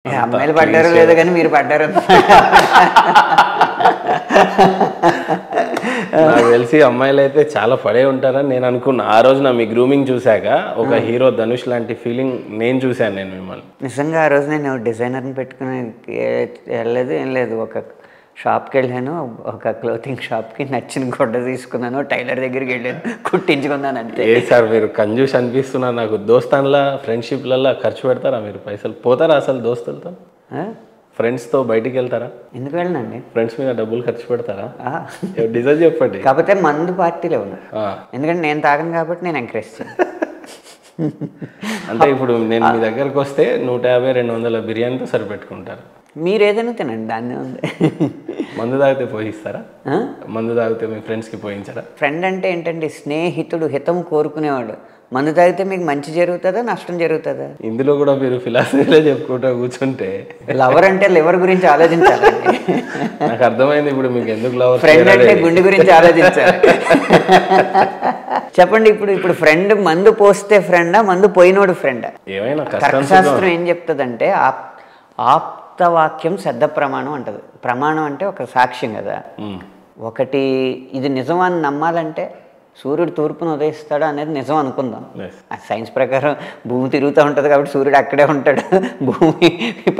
అమ్మాయిలు పడ్డారో లేదో కానీ మీరు పడ్డారు. నాకు తెలిసి అమ్మాయిలు అయితే చాలా పడే ఉంటారని నేను అనుకున్నా. ఆ రోజున మీ గ్రూమింగ్ చూశాక ఒక హీరో ధనుష్ లాంటి ఫీలింగ్ నేను చూశాను నేను మిమ్మల్ని. నిజంగా ఆ రోజు నేను డిజైనర్ని పెట్టుకుని వెళ్ళలేదు, ఏం లేదు. ఒక షాప్కి వెళ్ళాను, ఒక క్లోతింగ్ షాప్కి నచ్చిన గుడ్డ తీసుకున్నాను, టైలర్ దగ్గరికి వెళ్ళాను, కుట్టించుకున్నాను అంతే. ఏ సార్ మీరు కంజూస్ అనిపిస్తున్నారు నాకు. దోస్తాన్లా ఫ్రెండ్షిప్లల్లో ఖర్చు పెడతారా మీరు? పైసలు పోతారా అసలు దోస్తులతో? ఫ్రెండ్స్తో బయటికి వెళ్తారా? ఎందుకు వెళ్ళనండి. ఫ్రెండ్స్ మీద డబ్బులు ఖర్చు పెడతారా? డిజైన్ చెప్పండి. కాకపోతే మందు పార్టీలో ఉన్నా, ఎందుకంటే నేను తాగను కాబట్టి నేను ఎంకరేజ్ చేయను. అంటే ఇప్పుడు నేను మీ దగ్గరకు వస్తే 150-200 బిర్యానీతో సరిపెట్టుకుంటారు. మీరు ఏదైనా తినండి, దాన్నే ఉంది. మందు తాగితే పోయిస్తారా? మందు తాగితే మీ ఫ్రెండ్స్కి పోయించారా? ఫ్రెండ్ అంటే ఏంటండి, స్నేహితుడు, హితం కోరుకునేవాడు. మందు తాగితే మీకు మంచి జరుగుతుందా నష్టం జరుగుతుందా? ఇందులో కూడా మీరు ఫిలాసఫీలో చెప్పుకుంటూ కూర్చుంటే లవర్ అంటే లివర్ గురించి ఆలోచించాలండి. నాకు అర్థమైంది ఇప్పుడు మీకు ఎందుకు లవర్. ఫ్రెండ్ అంటే గుండె గురించి ఆలోచించాలి. చెప్పండి, ఇప్పుడు ఫ్రెండ్ మందు పోస్తే ఫ్రెండా, మందు పోయినోడు ఫ్రెండా? ఏమైనా శాస్త్రం ఏం చెప్తుందంటే ఆప్తవాక్యం శ్రద్ధ ప్రమాణం అంటది. ప్రమాణం అంటే ఒక సాక్ష్యం కదా. ఒకటి ఇది నిజం అని నమ్మాలంటే సూర్యుడు తూర్పును ఉదయిస్తాడు అనేది నిజం అనుకుందాం. సైన్స్ ప్రకారం భూమి తిరుగుతూ ఉంటుంది కాబట్టి సూర్యుడు అక్కడే ఉంటాడు. భూమి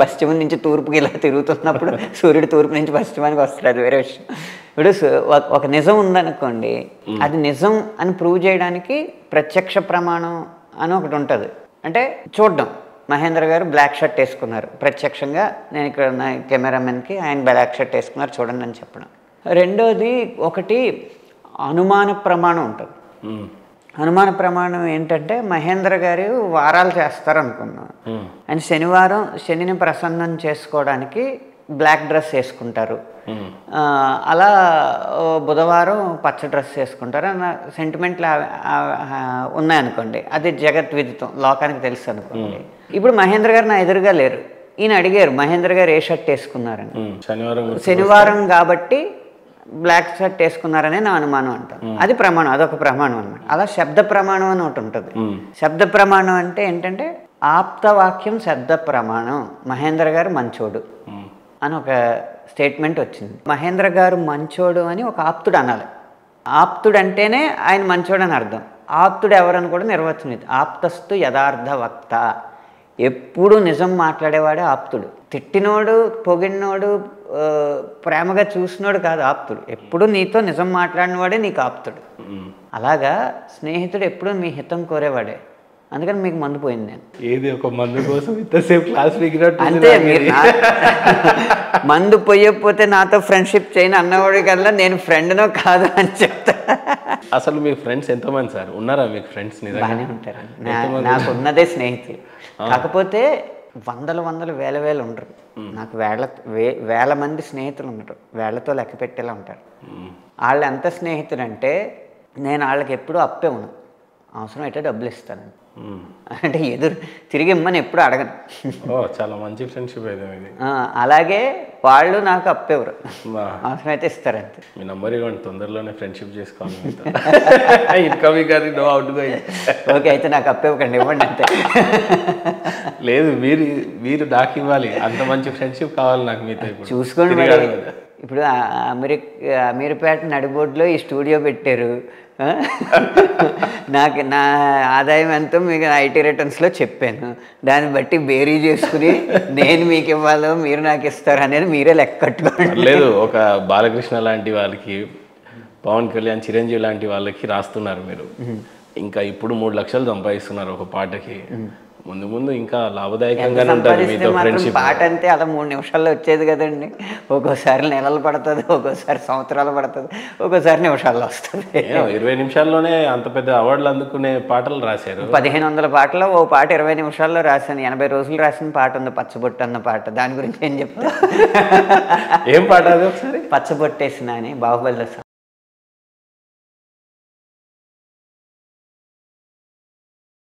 పశ్చిమం నుంచి తూర్పుకి ఇలా తిరుగుతున్నప్పుడు సూర్యుడు తూర్పు నుంచి పశ్చిమానికి వస్తాడు, అది వేరే విషయం. ఇప్పుడు ఒక నిజం ఉందనుకోండి, అది నిజం అని ప్రూవ్ చేయడానికి ప్రత్యక్ష ప్రమాణం అని ఒకటి ఉంటుంది. అంటే చూడడం, మహేంద్ర గారు బ్లాక్ షర్ట్ వేసుకున్నారు, ప్రత్యక్షంగా నేను ఇక్కడ నా కెమెరామెన్కి ఆయన బ్లాక్ షర్ట్ వేసుకున్నారు చూడండి అని చెప్పడం. రెండోది ఒకటి అనుమాన ప్రమాణం ఉంటుంది. అనుమాన ప్రమాణం ఏంటంటే మహేంద్ర గారు వారాలు చేస్తారు అనుకున్నాం, ఆయన శనివారం శనిని ప్రసన్నం చేసుకోవడానికి బ్లాక్ డ్రెస్ వేసుకుంటారు, అలా బుధవారం పచ్చ డ్రెస్ వేసుకుంటారు అన్న సెంటిమెంట్లు ఉన్నాయనుకోండి, అది జగద్విదితం, లోకానికి తెలుసు అనుకోండి. ఇప్పుడు మహేంద్ర గారు నా ఎదురుగా లేరు, ఈయన అడిగారు మహేంద్ర గారు ఏ షర్ట్ వేసుకున్నారని. శనివారం కాబట్టి బ్లాక్ షర్ట్ వేసుకున్నారనే నా అనుమానం అంటారు. అది ప్రమాణం, అదొక ప్రమాణం అనమాట. అలా శబ్ద ప్రమాణం అని ఒకటి ఉంటుంది. శబ్ద ప్రమాణం అంటే ఏంటంటే ఆప్తవాక్యం శబ్ద ప్రమాణం. మహేంద్ర గారు మంచోడు అని ఒక స్టేట్మెంట్ వచ్చింది. మహేంద్ర గారు మంచోడు అని ఒక ఆప్తుడు అనాలి. ఆప్తుడు అంటేనే ఆయన మంచోడు అని అర్థం. ఆప్తుడు ఎవరని కూడా నిర్వచనం ఇది. ఆప్తస్తు యథార్థ వక్త, ఎప్పుడు నిజం మాట్లాడేవాడే ఆప్తుడు. తిట్టినోడు, పొగిడినోడు, ప్రేమగా చూసినోడు కాదు ఆప్తుడు. ఎప్పుడు నీతో నిజం మాట్లాడినవాడే నీకు ఆప్తుడు. అలాగా స్నేహితుడు ఎప్పుడు మీ హితం కోరేవాడే. అందుకని మీకు మందు పోయింది. నేను ఏది ఒక మందు కోసం ఇంతసేపు క్లాస్ అంతే. మీరు మందు పోయకపోతే నాతో ఫ్రెండ్షిప్ చేయను అన్నవాడి కల్లా నేను ఫ్రెండ్నో కాదు అని చెప్తా. అసలు మీ ఫ్రెండ్స్ ఎంతమంది సార్ ఉన్నారా? మీకు ఫ్రెండ్స్ బాగానే ఉంటారు. నాకు ఉన్నదే స్నేహితులు. కాకపోతే వందలు వేల ఉండరు. నాకు వేల మంది స్నేహితులు ఉండరు, వేళ్లతో లెక్క పెట్టేలా ఉంటారు. వాళ్ళు ఎంత స్నేహితులు అంటే నేను వాళ్ళకి ఎప్పుడూ అప్పేవును, అవసరం అయితే డబ్బులు ఇస్తాను. అంటే తిరిగి ఇమ్మని ఎప్పుడు అడగను. చాలా మంచి ఫ్రెండ్షిప్ అయితే. అలాగే వాళ్ళు నాకు అప్పేవరు, అవసరం అయితే ఇస్తారంతే. మీ నంబర్ ఇవ్వండి, తొందరలోనే ఫ్రెండ్షిప్ చేసుకోవాలి. ఓకే, అయితే నాకు అప్పేవకండి, ఇవ్వండి అంతే. లేదు, మీరు నాకు ఇవ్వాలి, అంత మంచి ఫ్రెండ్షిప్ కావాలి నాకు మీతో. చూసుకోండి, ఇప్పుడు అమీర్పేట నడిబోర్డులో ఈ స్టూడియో పెట్టారు. నా ఆదాయం ఎంతో మీకు ఐటీ రిటర్న్స్లో చెప్పాను. దాన్ని బట్టి బేరీ చేసుకుని నేను మీకు ఇవ్వాలో మీరు నాకు ఇస్తారు అనేది మీరే లెక్క కట్టుకోండి. లేదు, ఒక బాలకృష్ణ లాంటి వాళ్ళకి, పవన్ కళ్యాణ్, చిరంజీవి లాంటి వాళ్ళకి రాస్తున్నారు మీరు. ఇంకా ఇప్పుడు 3 లక్షలు సంపాదిస్తున్నారు ఒక పాటకి. ముందు ఇంకా లాభదాయకంగానే ఉంటుంది మీతో ఫ్రెండ్షిప్. పాట అంతే అలా 3 నిమిషాల్లో వచ్చేది కదండి. ఒక్కోసారి నెలలు పడుతుంది, ఒక్కోసారి సంవత్సరాలు పడుతుంది, ఒక్కోసారి నిమిషాల్లో వస్తుంది. 20 నిమిషాల్లోనే అంత పెద్ద అవార్డులు అందుకునే పాటలు రాశారు. 1500 పాటలో ఓ పాట 20 నిమిషాల్లో రాశాను. 80 రోజులు రాసిన పాట ఉంది, పచ్చబొట్టు అన్న పాట. దాని గురించి ఏం చెప్తా? ఏం పాట అది ఒకసారి? పచ్చబొట్టేసిన అని బాహుబలిలో